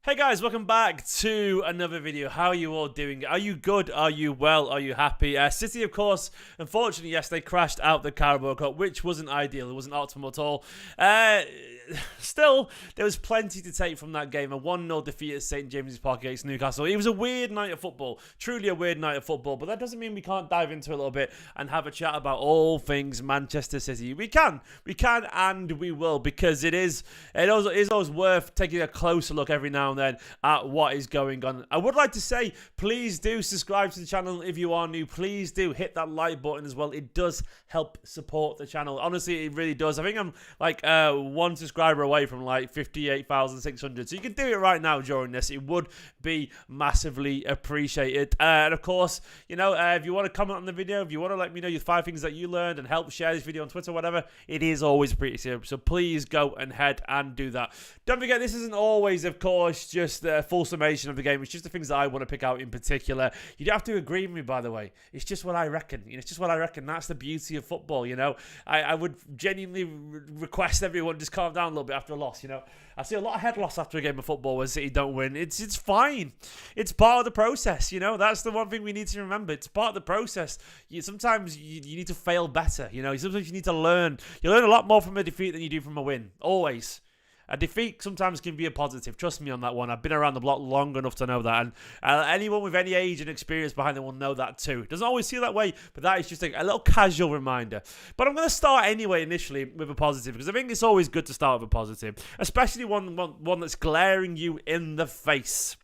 Hey guys, welcome back to another video. How are you all doing? Are you good? Are you well? Are you happy? City, of course, unfortunately, yes, they crashed out the Carabao Cup, which wasn't ideal. It wasn't optimal at all. Still, there was plenty to take from that game. A 1-0 defeat at St James's Park against Newcastle. It was a weird night of football. Truly a weird night of football. But that doesn't mean we can't dive into it a little bit and have a chat about all things Manchester City. We can, and we will, because it is always worth taking a closer look every now and then at what is going on. I would like to say, please do subscribe to the channel if you are new. Please do hit that like button as well. It does help support the channel. Honestly, it really does. I think I'm like one subscriber away from like 58,600. So you can do it right now during this. It would be massively appreciated. And of course, you know, if you want to comment on the video, if you want to let me know your 5 things that you learned and help share this video on Twitter or whatever, it is always appreciated. So please go ahead and do that. Don't forget, this isn't always, of course, just a full summation of the game. It's just the things that I want to pick out in particular. You don't have to agree with me, by the way. It's just what I reckon. It's just what I reckon. That's the beauty of football, you know. I would genuinely request everyone just calm down a little bit after a loss, you know. I see a lot of head loss after a game of football when City don't win. It's fine. It's part of the process, you know. That's the one thing we need to remember. It's part of the process. Sometimes you need to fail better, you know. Sometimes you need to learn. You learn a lot more from a defeat than you do from a win. Always. A defeat sometimes can be a positive. Trust me on that one. I've been around the block long enough to know that. And anyone with any age and experience behind them will know that too. It doesn't always feel that way, but that is just a little casual reminder. But I'm going to start anyway initially with a positive, because I think it's always good to start with a positive, especially one that's glaring you in the face.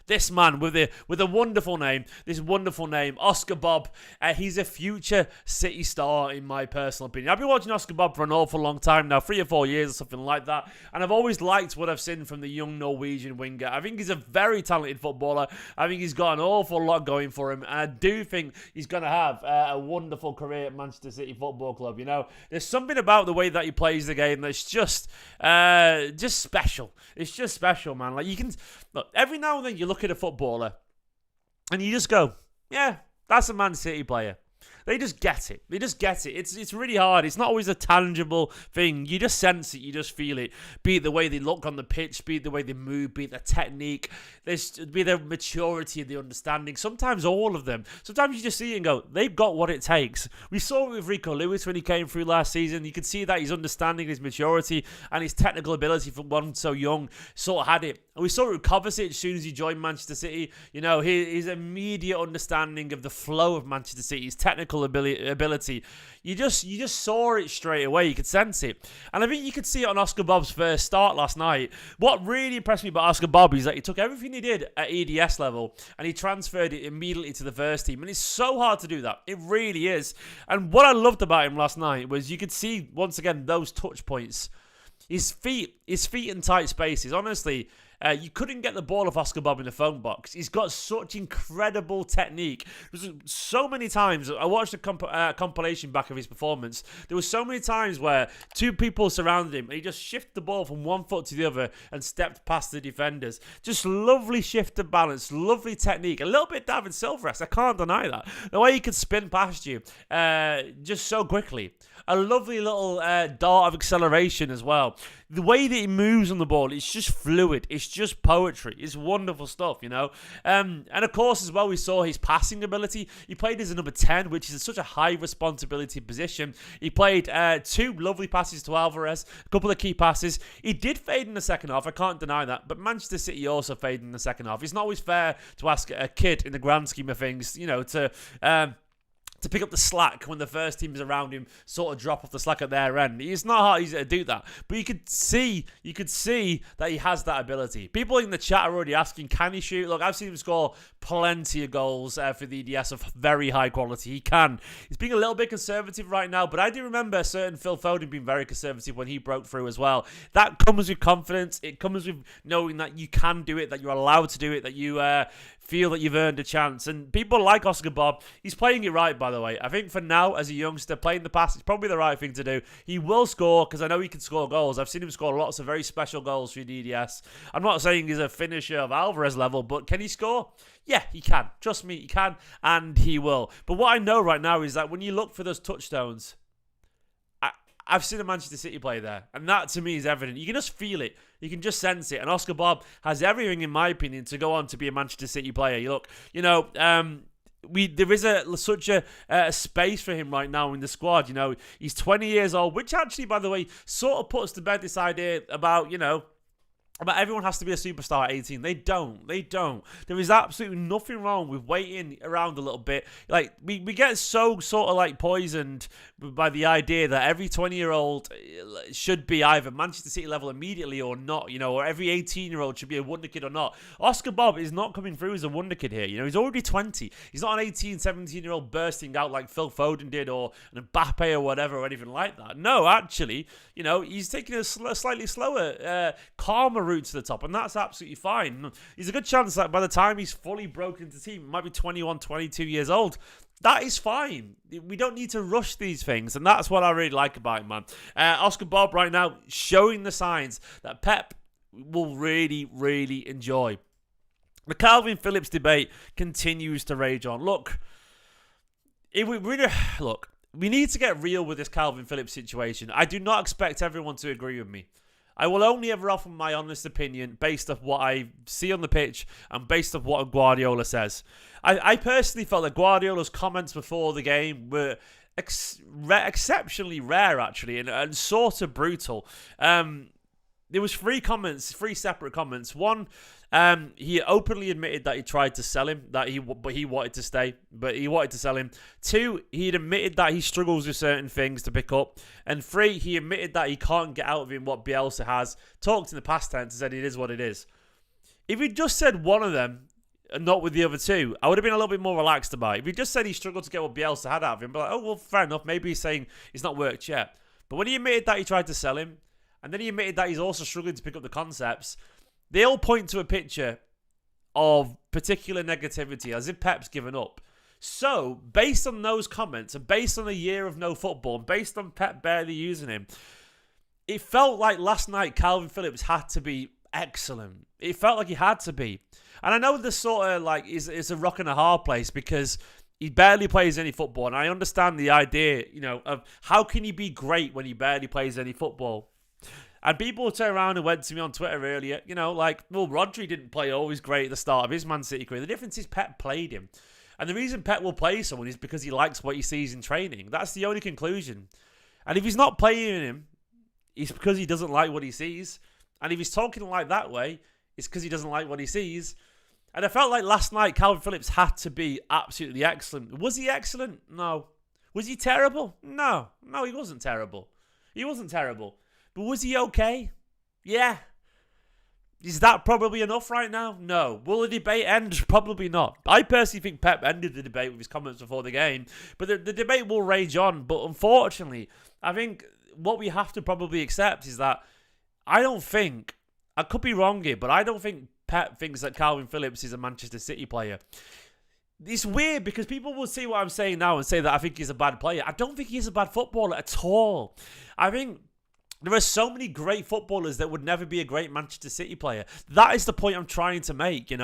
This man with a wonderful name, Oscar Bobb. He's a future City star in my personal opinion. I've been watching Oscar Bobb for an awful long time now, 3 or 4 years or something like that, and I've always liked what I've seen from the young Norwegian winger. I think he's a very talented footballer. I think he's got an awful lot going for him, and I do think he's going to have a wonderful career at Manchester City Football Club. You know, there's something about the way that he plays the game that's just special. It's just special, man. Like, you can look, every now and then you look at a footballer and you just go, yeah, that's a Man City player. They just get it. They just get it. It's really hard. It's not always a tangible thing. You just sense it. You just feel it. Be it the way they look on the pitch, be it the way they move, be it their technique, be their maturity and the understanding. Sometimes all of them. Sometimes you just see it and go, they've got what it takes. We saw it with Rico Lewis when he came through last season. You could see that his understanding, his maturity, and his technical ability for one so young sort of had it. And we saw it with Kovacic as soon as he joined Manchester City. You know, his immediate understanding of the flow of Manchester City, his technical ability, you just saw it straight away. You could sense it, and I think you could see it on Oscar Bobb's first start last night. What really impressed me about Oscar Bobb is that he took everything he did at EDS level and he transferred it immediately to the first team, and it's so hard to do that. It really is. And what I loved about him last night was you could see once again those touch points, his feet in tight spaces. Honestly, you couldn't get the ball off Oscar Bobb in the phone box. He's got such incredible technique. So many times, I watched a compilation back of his performance. There were so many times where 2 people surrounded him and he just shifted the ball from one foot to the other and stepped past the defenders. Just lovely shift of balance, lovely technique. A little bit David Silva-esque, I can't deny that. The way he could spin past you just so quickly. A lovely little dart of acceleration as well. The way that he moves on the ball, it's just fluid. It's just poetry. It's wonderful stuff, you know. And of course, as well, we saw his passing ability. He played as a number 10, which is such a high responsibility position. He played 2 lovely passes to Alvarez, a couple of key passes. He did fade in the second half. I can't deny that. But Manchester City also faded in the second half. It's not always fair to ask a kid in the grand scheme of things, you know, to pick up the slack when the first teams around him sort of drop off the slack at their end. It's not hard easy to do that. But you could see that he has that ability. People in the chat are already asking, can he shoot? Look, I've seen him score plenty of goals for the EDS of very high quality. He can. He's being a little bit conservative right now, but I do remember a certain Phil Foden being very conservative when he broke through as well. That comes with confidence. It comes with knowing that you can do it, that you're allowed to do it, that you feel that you've earned a chance. And people like Oscar Bobb, he's playing it right, by the way. I think for now, as a youngster, playing the pass is probably the right thing to do. He will score, because I know he can score goals. I've seen him score lots of very special goals for DDS. I'm not saying he's a finisher of Alvarez level, but can he score? Yeah, he can. Trust me, he can, and he will. But what I know right now is that when you look for those touchdowns, I've seen a Manchester City player there, and that to me is evident. You can just feel it. You can just sense it. And Oscar Bobb has everything, in my opinion, to go on to be a Manchester City player. You look, there is such a space for him right now in the squad. He's 20 years old, which actually, by the way, sort of puts to bed this idea about, about everyone has to be a superstar at 18. They don't. There is absolutely nothing wrong with waiting around a little bit. Like, we get so sort of like poisoned by the idea that every 20-year-old should be either Manchester City level immediately or not, or every 18-year-old should be a wonder kid or not. Oscar Bobb is not coming through as a wonder kid here. He's already 20. He's not an 18, 17-year-old bursting out like Phil Foden did or an Mbappe or whatever or anything like that. No, actually, he's taking a slightly slower, calmer route to the top, and that's absolutely fine. There's a good chance that by the time he's fully broken into the team, he might be 21, 22 years old. That is fine. We don't need to rush these things, and that's what I really like about him, man. Oscar Bobb right now showing the signs that Pep will really, really enjoy. The Kalvin Phillips debate continues to rage on. Look, we need to get real with this Kalvin Phillips situation. I do not expect everyone to agree with me. I will only ever offer my honest opinion based off what I see on the pitch and based off what Guardiola says. I personally felt that Guardiola's comments before the game were exceptionally rare, actually, and sort of brutal. There was three separate comments. One, he openly admitted that he tried to sell him, but he wanted to stay, but he wanted to sell him. Two, he admitted that he struggles with certain things to pick up. And three, he admitted that he can't get out of him what Bielsa has. Talked in the past tense and said it is what it is. If he'd just said one of them and not with the other two, I would have been a little bit more relaxed about it. If he just said he struggled to get what Bielsa had out of him, but like, oh, well, fair enough. Maybe he's saying it's not worked yet. But when he admitted that he tried to sell him, and then he admitted that he's also struggling to pick up the concepts, they all point to a picture of particular negativity, as if Pep's given up. So, based on those comments, and based on a year of no football, and based on Pep barely using him, it felt like last night Kalvin Phillips had to be excellent. It felt like he had to be. And I know this sort of like is a rock and a hard place because he barely plays any football. And I understand the idea, of how can he be great when he barely plays any football? And people turned around and went to me on Twitter earlier, Rodri didn't play always great at the start of his Man City career. The difference is Pep played him. And the reason Pep will play someone is because he likes what he sees in training. That's the only conclusion. And if he's not playing him, it's because he doesn't like what he sees. And if he's talking like that way, it's because he doesn't like what he sees. And I felt like last night Kalvin Phillips had to be absolutely excellent. Was he excellent? No. Was he terrible? No. No, he wasn't terrible. He wasn't terrible. But was he okay? Yeah. Is that probably enough right now? No. Will the debate end? Probably not. I personally think Pep ended the debate with his comments before the game. But the debate will rage on. But unfortunately, I think what we have to probably accept is that I could be wrong here, but I don't think Pep thinks that Kalvin Phillips is a Manchester City player. It's weird because people will see what I'm saying now and say that I think he's a bad player. I don't think he's a bad footballer at all. I think there are so many great footballers that would never be a great Manchester City player. That is the point I'm trying to make, And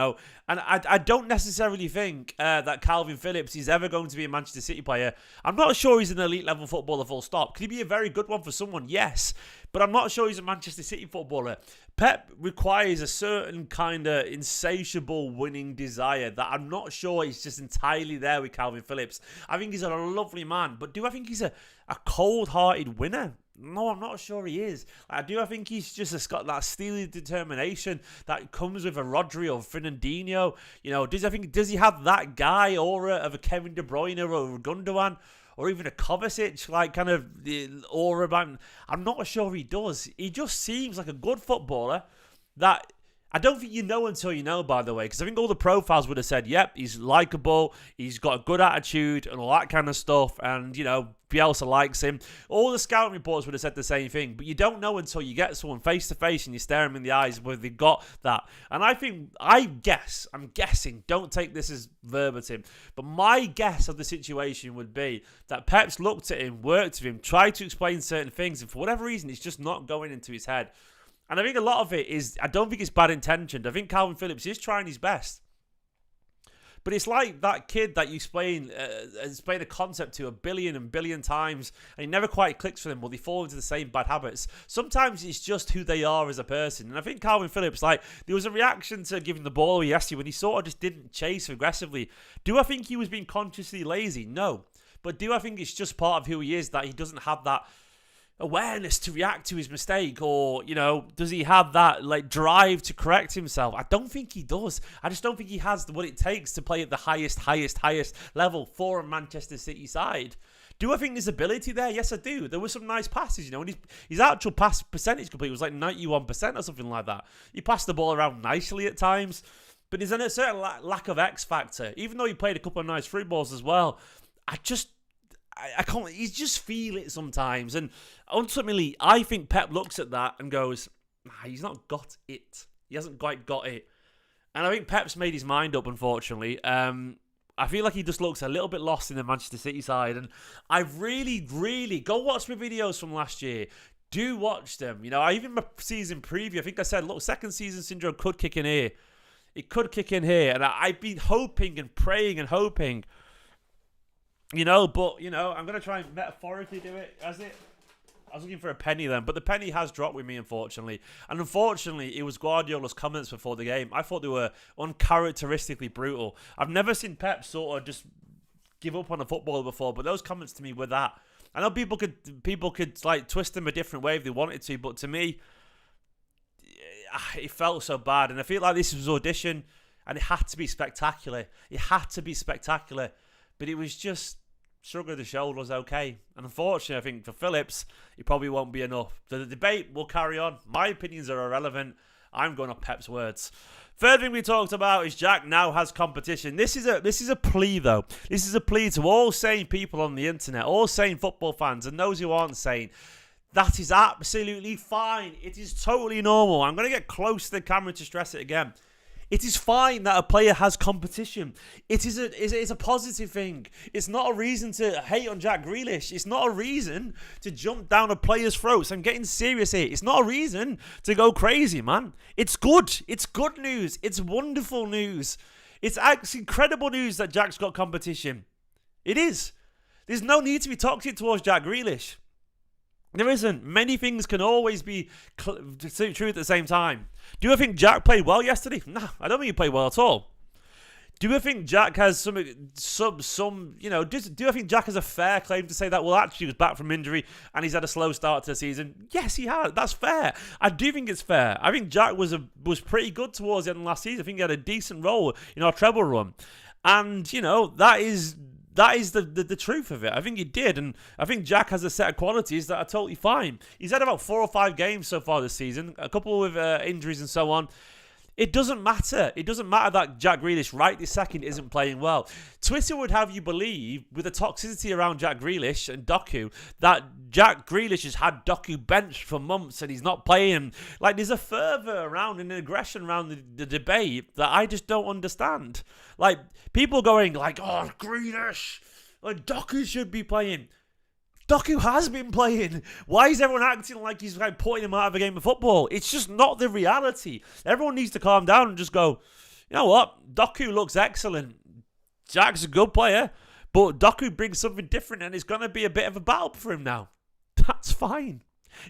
I don't necessarily think that Kalvin Phillips is ever going to be a Manchester City player. I'm not sure he's an elite level footballer full stop. Could he be a very good one for someone? Yes. But I'm not sure he's a Manchester City footballer. Pep requires a certain kind of insatiable winning desire that I'm not sure is just entirely there with Kalvin Phillips. I think he's a lovely man. But do I think he's a cold-hearted winner? No, I'm not sure he is. I think he's just got that steely determination that comes with a Rodri or Fernandinho. Does he have that guy aura of a Kevin De Bruyne or a Gundogan or even a Kovacic, like kind of the aura about him? I'm not sure he does. He just seems like a good footballer that I don't think you know until you know, by the way, because I think all the profiles would have said, yep, he's likeable, he's got a good attitude and all that kind of stuff, and, Bielsa likes him. All the scouting reports would have said the same thing, but you don't know until you get someone face to face and you stare them in the eyes whether they've got that. And I'm guessing, don't take this as verbatim, but my guess of the situation would be that Pep's looked at him, worked with him, tried to explain certain things, and for whatever reason, it's just not going into his head. And I think a lot of it is, I don't think it's bad intentioned. I think Kalvin Phillips is trying his best. But it's like that kid that you explain a concept to a billion and billion times, and it never quite clicks for them, or they fall into the same bad habits. Sometimes it's just who they are as a person. And I think Kalvin Phillips, like, there was a reaction to giving the ball away yesterday when he sort of just didn't chase aggressively. Do I think he was being consciously lazy? No. But do I think it's just part of who he is, that he doesn't have that awareness to react to his mistake, or, you know, does he have that like drive to correct himself? I don't think he does. I just don't think he has what it takes to play at the highest level for a Manchester City side. Do I think there's ability there? Yes, I do. There were some nice passes, you know, and his actual pass percentage complete was like 91% or something like that. He passed the ball around nicely at times, but there's a certain lack of X factor. Even though he played a couple of nice through balls as well, I can't. You just feel it sometimes, and ultimately, I think Pep looks at that and goes, "He's not got it. He hasn't quite got it." And I think Pep's made his mind up. Unfortunately, I feel like he just looks a little bit lost in the Manchester City side, and I really go watch my videos from last year. Do watch them. You know, I even my season preview. I think I said, look, second season syndrome could kick in here. It could kick in here, and I've been hoping and praying and hoping. You know, but, you know, I'm going to try and metaphorically do it, as it. I was looking for a penny then, but the penny has dropped with me, unfortunately. And unfortunately, it was Guardiola's comments before the game. I thought they were uncharacteristically brutal. I've never seen Pep sort of just give up on a footballer before, but those comments to me were that. I know people could like twist them a different way if they wanted to, but to me, it felt so bad. And I feel like this was audition, and it had to be spectacular. It had to be spectacular. But it was just shrug of the shoulders, okay. And unfortunately, I think for Phillips, it probably won't be enough. The debate will carry on. My opinions are irrelevant. I'm going off Pep's words. Third thing we talked about is Jack now has competition. This is a plea, though. This is a plea to all sane people on the internet, all sane football fans, and those who aren't sane. That is absolutely fine. It is totally normal. I'm going to get close to the camera to stress it again. It is fine that a player has competition. It's a positive thing. It's not a reason to hate on Jack Grealish. It's not a reason to jump down a player's throats. I'm getting serious here. It's not a reason to go crazy, man. It's good. It's good news. It's wonderful news. It's actually incredible news that Jack's got competition. It is. There's no need to be toxic towards Jack Grealish. There isn't. Many things can always be true at the same time. Do I think Jack played well yesterday? No, I don't think he played well at all. Do I think Jack has some you know, do I think Jack has a fair claim to say that, well, actually he was back from injury and he's had a slow start to the season? Yes, he has. That's fair. I do think it's fair. I think Jack was pretty good towards the end of last season. I think he had a decent role in our treble run. And, you know, that is the truth of it. I think he did, and I think Jack has a set of qualities that are totally fine. He's had about 4 or 5 games so far this season, a couple with injuries and so on. It doesn't matter. It doesn't matter that Jack Grealish right this second isn't playing well. Twitter would have you believe, with the toxicity around Jack Grealish and Doku, that Jack Grealish has had Doku benched for months and he's not playing. Like, there's a fervour around and an aggression around the debate that I just don't understand. Like, people going like, oh, Grealish, like, Doku should be playing. Doku has been playing. Why is everyone acting like he's like putting him out of a game of football? It's just not the reality. Everyone needs to calm down and just go, you know what? Doku looks excellent. Jack's a good player, but Doku brings something different and it's going to be a bit of a battle for him now. That's fine.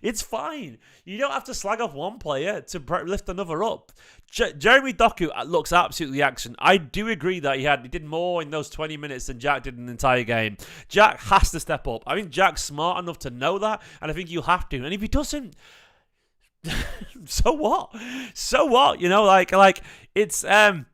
It's fine. You don't have to slag off one player to lift another up. Jeremy Doku looks absolutely excellent. I do agree that he did more in those 20 minutes than Jack did in the entire game. Jack has to step up. I think Jack's smart enough to know that, and I think you'll have to. And if he doesn't, so what? So what? You know, like it's fine.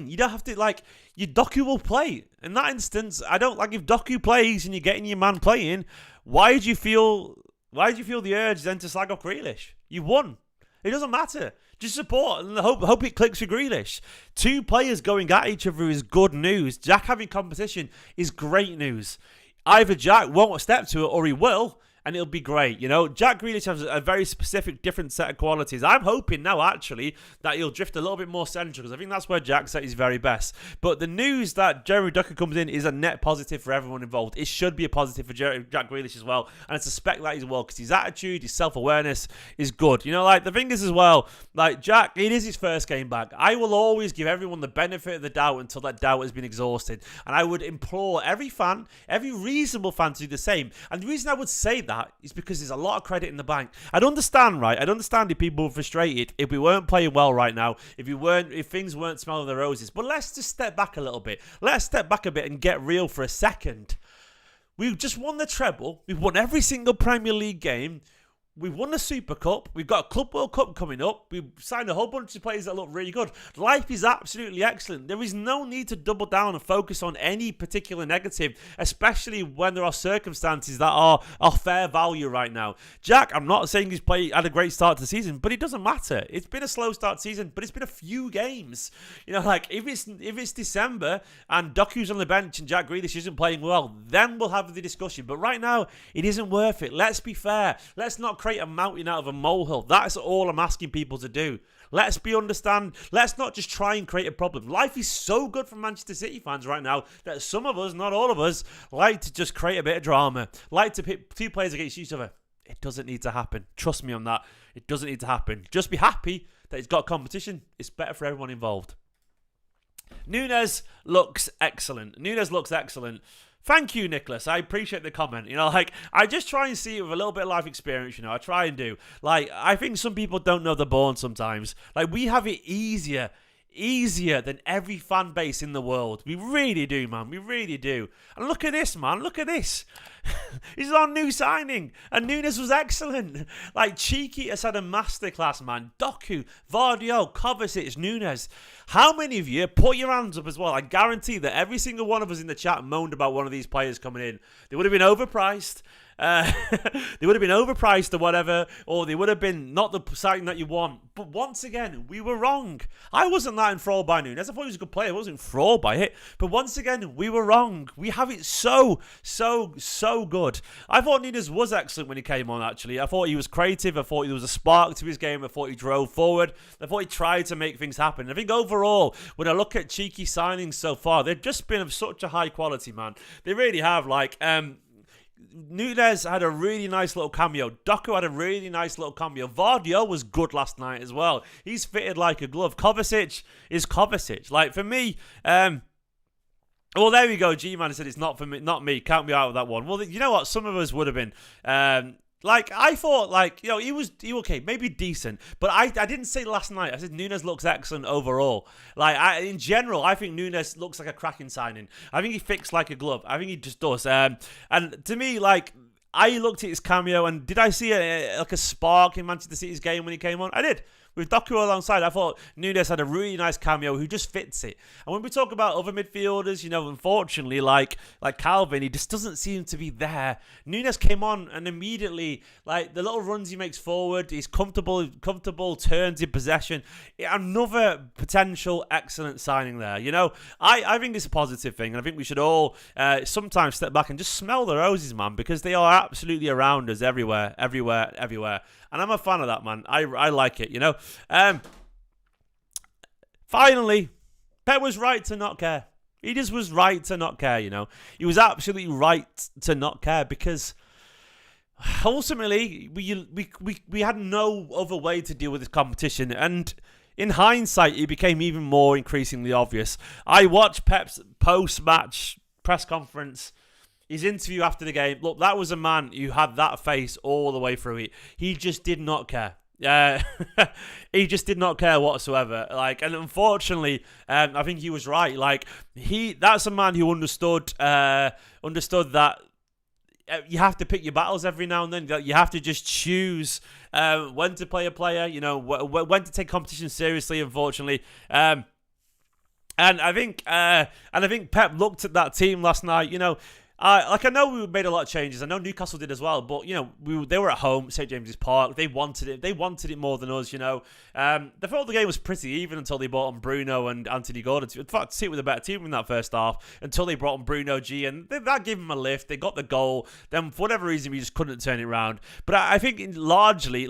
You don't have to, like, your Doku will play. In that instance, I don't like if Doku plays and you're getting your man playing. Why did you feel the urge then to slag off Grealish? You won. It doesn't matter. Just support and hope it clicks with Grealish. 2 players going at each other is good news. Jack having competition is great news. Either Jack won't step to it or he will, and it'll be great. You know, Jack Grealish has a very specific, different set of qualities. I'm hoping now, actually, that he'll drift a little bit more central, because I think that's where Jack's at his very best. But the news that Jeremy Doku comes in is a net positive for everyone involved. It should be a positive for Jack Grealish as well, and I suspect that as well, because his attitude, his self-awareness is good. You know, like, the thing is as well, like, Jack, it is his first game back. I will always give everyone the benefit of the doubt until that doubt has been exhausted, and I would implore every fan, every reasonable fan, to do the same. And the reason I would say that is because there's a lot of credit in the bank. I'd understand, right? I'd understand if people were frustrated if we weren't playing well right now, if things weren't smelling the roses. But let's just step back a little bit. Let's step back a bit and get real for a second. We've just won the treble. We've won every single Premier League game. We've won the Super Cup. We've got a Club World Cup coming up. We've signed a whole bunch of players that look really good. Life is absolutely excellent. There is no need to double down and focus on any particular negative, especially when there are circumstances that are fair value right now. Jack, I'm not saying he's had a great start to the season, but it doesn't matter. It's been a slow start season, but it's been a few games. You know, like, if it's December and Doku's on the bench and Jack Grealish isn't playing well, then we'll have the discussion. But right now, it isn't worth it. Let's be fair. Let's not create a mountain out of a molehill. That's all I'm asking people to do. Let's let's not just try and create a problem. Life is so good for Manchester City fans right now that some of us, not all of us, like to just create a bit of drama, like to pit two players against each other. It doesn't need to happen. Trust me on that. It doesn't need to happen. Just be happy that it's got competition. It's better for everyone involved. Nunes looks excellent. Thank you, Nicholas. I appreciate the comment. You know, like, I just try and see it with a little bit of life experience, you know. I try and do. Like, I think some people don't know they're born sometimes. Like, we have it easier than every fan base in the world. We really do, man. We really do. And look at this, man. Look at this. He's our new signing. And Nunes was excellent. Like, Cheeky has had a masterclass, man. Doku, Vardio, Kovacic, Nunes. How many of you, put your hands up as well. I guarantee that every single one of us in the chat moaned about one of these players coming in. They would have been overpriced. They would have been overpriced or whatever, or they would have been not the signing that you want. But once again, we were wrong. I wasn't that enthralled by Nunes. I thought he was a good player. I wasn't enthralled by it. But once again, we were wrong. We have it so good. I thought Nunes was excellent when he came on, actually. I thought he was creative. I thought there was a spark to his game. I thought he drove forward. I thought he tried to make things happen. I think overall, when I look at cheeky signings so far, they've just been of such a high quality, man. They really have. Like, Nunes had a really nice little cameo. Doku had a really nice little cameo. Vardio was good last night as well. He's fitted like a glove. Kovacic is Kovacic. Like, for me, well, there we go. G-Man said it's not for me, not me. Count me out of that one. Well, you know what? Some of us would have been. Like, I thought, like, you know, he was okay, maybe decent. But I didn't say last night. I said Nunes looks excellent overall. Like, in general, I think Nunes looks like a cracking signing. I think he fits like a glove. I think he just does. And to me, like, I looked at his cameo, and did I see a spark in Manchester City's game when he came on? I did. With Doku alongside, I thought Nunes had a really nice cameo who just fits it. And when we talk about other midfielders, you know, unfortunately, like Kalvin, he just doesn't seem to be there. Nunes came on and immediately, like, the little runs he makes forward, he's comfortable turns in possession. Another potential excellent signing there. You know, I think it's a positive thing, and I think we should all sometimes step back and just smell the roses, man, because they are absolutely around us everywhere. And I'm a fan of that, man. I like it, you know. Finally, Pep was right to not care. He just was right to not care, you know. He was absolutely right to not care, because ultimately we had no other way to deal with this competition. And in hindsight, it became even more increasingly obvious. I watched Pep's post-match press conference, his interview after the game. Look, that was a man who had that face all the way through it. He just did not care. He just did not care whatsoever. Like, and unfortunately, I think he was right. Like, that's a man who understood that you have to pick your battles every now and then. That you have to just choose when to play a player. You know, when to take competition seriously. Unfortunately, and I think Pep looked at that team last night. You know, I know we made a lot of changes. I know Newcastle did as well, but they were at home, St James's Park. They wanted it. They wanted it more than us. They felt the game was pretty even until they brought on Bruno and Anthony Gordon. In fact, City were the better team in that first half until they brought on Bruno G, and that gave them a lift. They got the goal. Then for whatever reason, we just couldn't turn it around. But I think largely,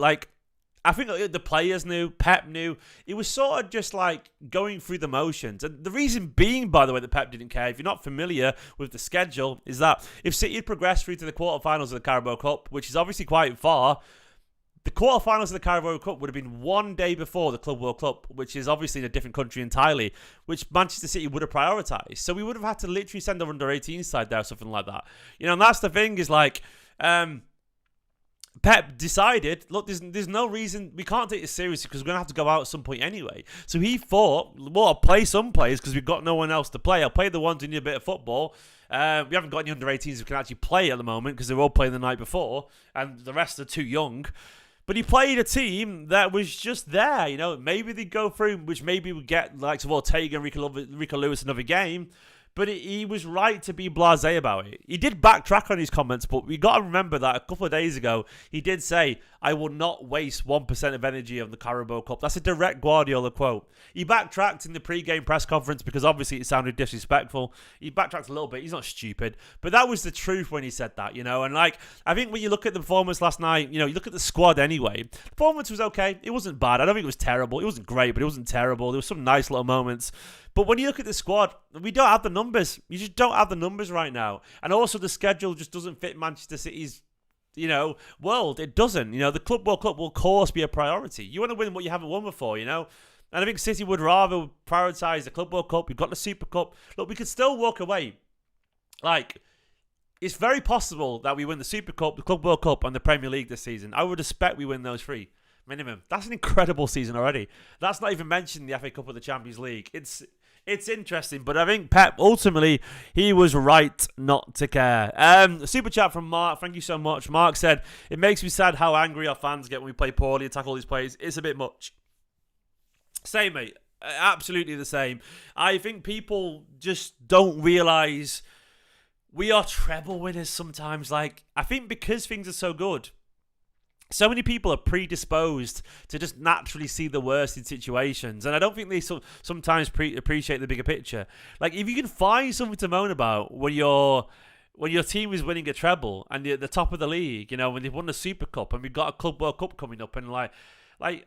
I think the players knew, Pep knew. It was sort of just like going through the motions. And the reason being, by the way, that Pep didn't care, if you're not familiar with the schedule, is that if City had progressed through to the quarterfinals of the Carabao Cup, which is obviously quite far, the quarterfinals of the Carabao Cup would have been one day before the Club World Cup, which is obviously in a different country entirely, which Manchester City would have prioritised. So we would have had to literally send our under-18 side there or something like that. And that's the thing is Pep decided, look, there's no reason, we can't take this seriously because we're going to have to go out at some point anyway. So he thought, well, I'll play some players because we've got no one else to play. I'll play the ones who need a bit of football. We haven't got any under-18s who can actually play at the moment because they were all playing the night before and the rest are too young. But he played a team that was just there. Maybe they'd go through, which maybe would get like Ortega and Rico Lewis another game. But he was right to be blasé about it. He did backtrack on his comments, but we got to remember that a couple of days ago, he did say, I will not waste 1% of energy on the Carabao Cup. That's a direct Guardiola quote. He backtracked in the pre-game press conference because obviously it sounded disrespectful. He backtracked a little bit. He's not stupid. But that was the truth when he said that, And I think when you look at the performance last night, you look at the squad anyway. The performance was okay. It wasn't bad. I don't think it was terrible. It wasn't great, but it wasn't terrible. There were some nice little moments. But when you look at the squad, we don't have the numbers. You just don't have the numbers right now. And also the schedule just doesn't fit Manchester City's, world. It doesn't. The Club World Cup will, of course, be a priority. You want to win what you haven't won before, And I think City would rather prioritise the Club World Cup. We've got the Super Cup. Look, we could still walk away. It's very possible that we win the Super Cup, the Club World Cup, and the Premier League this season. I would expect we win those three. Minimum. That's an incredible season already. That's not even mentioning the FA Cup or the Champions League. It's interesting, but I think Pep, ultimately, he was right not to care. Super chat from Mark. Thank you so much. Mark said, it makes me sad how angry our fans get when we play poorly, attack all these players. It's a bit much. Same, mate. Absolutely the same. I think people just don't realise we are treble winners sometimes. I think because things are so good, so many people are predisposed to just naturally see the worst in situations. And I don't think they sometimes appreciate the bigger picture. If you can find something to moan about when your team is winning a treble and you're at the top of the league, when they've won the Super Cup and we've got a Club World Cup coming up and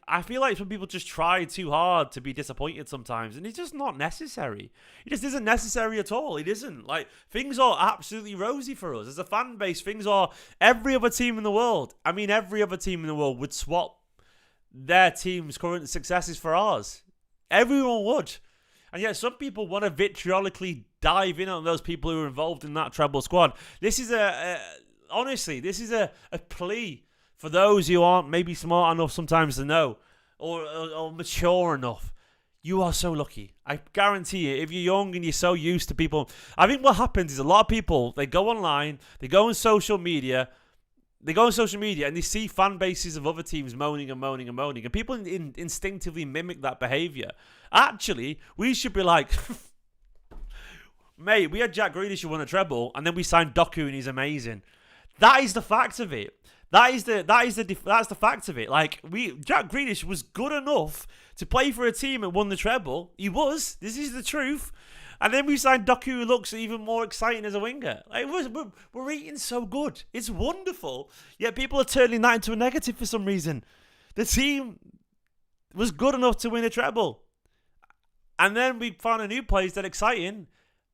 I feel like some people just try too hard to be disappointed sometimes, and it's just not necessary. It just isn't necessary at all. It isn't. Things are absolutely rosy for us. As a fan base, things are every other team in the world. I mean, every other team in the world would swap their team's current successes for ours. Everyone would. And yet some people want to vitriolically dive in on those people who are involved in that treble squad. This is honestly, this is a plea for those who aren't maybe smart enough sometimes to know or mature enough. You are so lucky. I guarantee you, if you're young and you're so used to people, I think what happens is a lot of people, they go online, they go on social media, and they see fan bases of other teams moaning and moaning and moaning, and people instinctively mimic that behaviour. Actually, we should be like, mate, we had Jack Grealish who won a treble, and then we signed Doku and he's amazing. That is the fact of it. That's the fact of it. Jack Grealish was good enough to play for a team that won the treble. He was. This is the truth. And then we signed Doku, who looks even more exciting as a winger. We're eating so good. It's wonderful. Yet people are turning that into a negative for some reason. The team was good enough to win a treble. And then we found a new place that's exciting,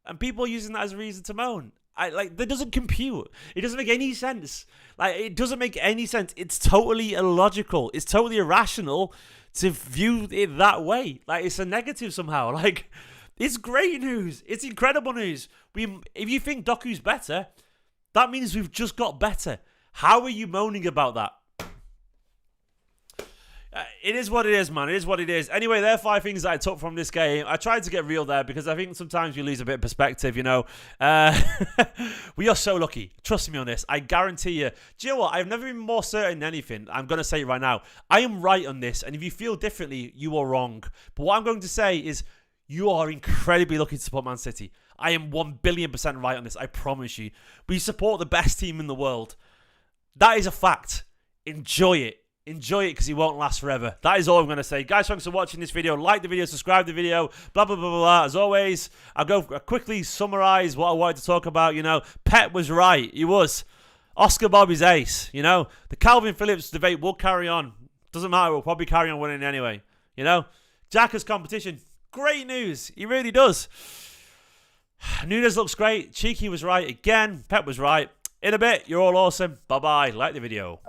and people are using that as a reason to moan. That doesn't compute. It doesn't make any sense. It doesn't make any sense. It's totally illogical. It's totally irrational to view it that way. It's a negative somehow. It's great news. It's incredible news. If you think Doku's better, that means we've just got better. How are you moaning about that? It is what it is, man. It is what it is. Anyway, there are 5 things that I took from this game. I tried to get real there because I think sometimes you lose a bit of perspective, We are so lucky. Trust me on this. I guarantee you. Do you know what? I've never been more certain than anything. I'm going to say it right now. I am right on this. And if you feel differently, you are wrong. But what I'm going to say is you are incredibly lucky to support Man City. I am 1,000,000,000% right on this, I promise you. We support the best team in the world. That is a fact. Enjoy it. Enjoy it because it won't last forever. That is all I'm going to say. Guys, thanks for watching this video. Like the video, subscribe to the video, blah, blah, blah, blah, blah. As always, I'll quickly summarise what I wanted to talk about. You know, Pep was right. He was. Oscar Bobb is ace. You know, the Kalvin Phillips debate will carry on. Doesn't matter. We'll probably carry on winning anyway. You know, Xhaka's competition. Great news. He really does. Nunes looks great. Cheeky was right again. Pep was right. In a bit, you're all awesome. Bye-bye. Like the video.